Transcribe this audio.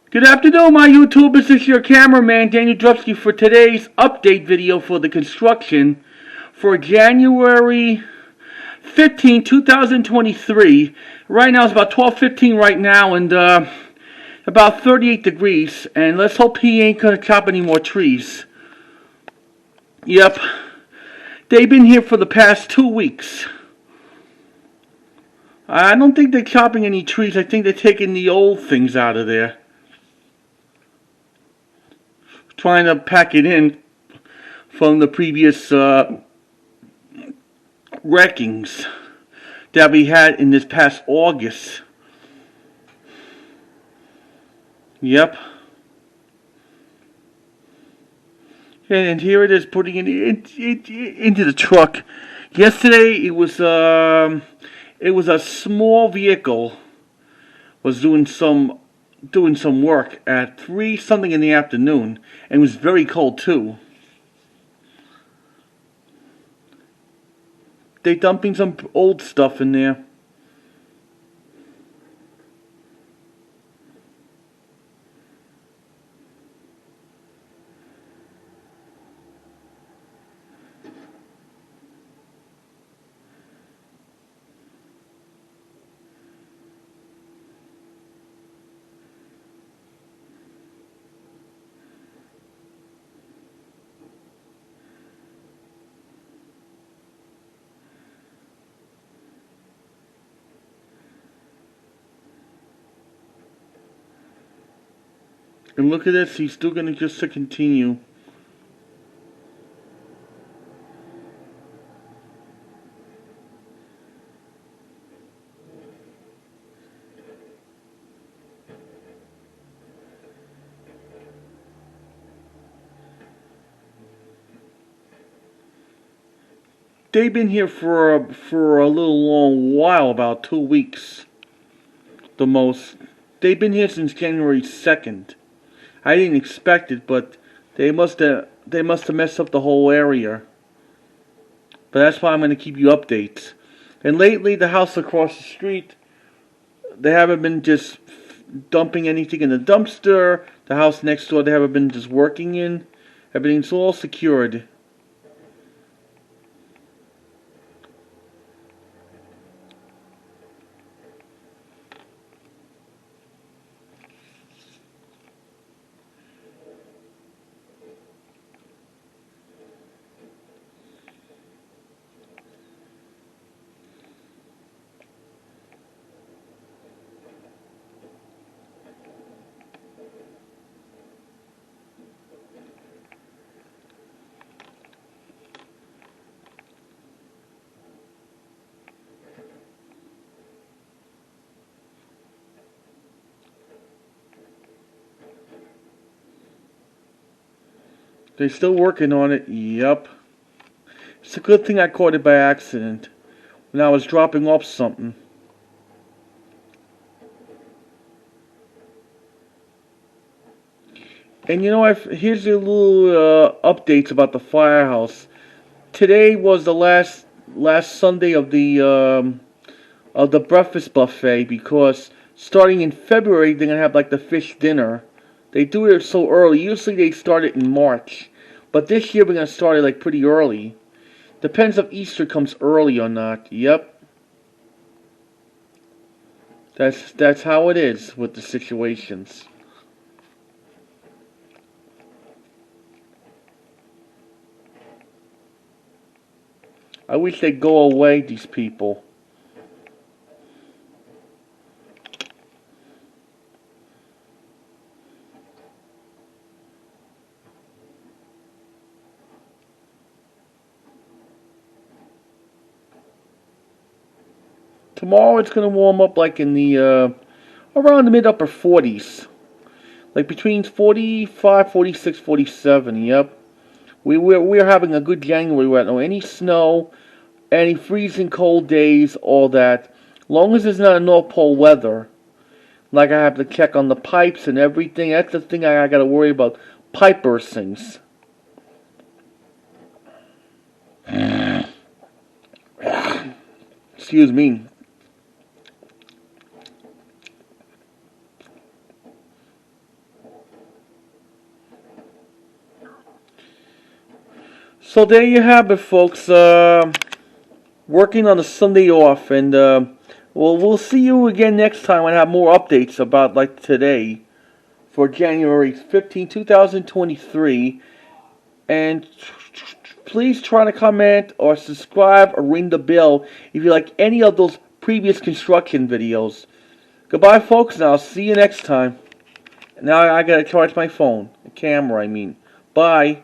Good afternoon, my YouTubers. This is your cameraman, Daniel Drupsky, for today's update video for the construction for January 15, 2023. Right now it's about 12:15 right now, and about 38 degrees. And let's hope he ain't gonna chop any more trees. Yep, they've been here for the past 2 weeks. I don't think they're chopping any trees. I think they're taking the old things out of there, trying to pack it in from the previous wreckings that we had in this past August. Yep. And here it is, putting it into the truck. Yesterday it was a small vehicle was doing some work at 3 something in the afternoon, and it was very cold too. They dumping some old stuff in there. And look at this, he's still going to just continue. They've been here for a little long while, about 2 weeks, the most. They've been here since January 2nd. I didn't expect it, but they must have messed up the whole area. But that's why I'm going to keep you updates. And lately, the house across the street, they haven't been just dumping anything in the dumpster. The house next door, they haven't been just working in. Everything's all secured. They're still working on it. Yup. It's a good thing I caught it by accident when I was dropping off something. And you know, here's a little updates about the firehouse. Today was the last Sunday of the breakfast buffet, because starting in February they're gonna have like the fish dinner. They do it so early. Usually they start it in March, but this year we're gonna start it like pretty early. Depends if Easter comes early or not. Yep. That's how it is with the situations. I wish they'd go away, these people. Tomorrow it's going to warm up like in the around the mid-upper 40s. Like between 45, 46, 47, yep. We're having a good January right now. Any snow, any freezing cold days, all that. Long as it's not a North Pole weather. Like I have to check on the pipes and everything. That's the thing I got to worry about. Pipe burstings. Excuse me. So there you have it, folks. Working on a Sunday off, and we'll see you again next time when I have more updates about like today for January 15, 2023. And please try to comment or subscribe or ring the bell if you like any of those previous construction videos. Goodbye, folks, and I'll see you next time. Now I gotta charge my phone, the camera, I mean. Bye.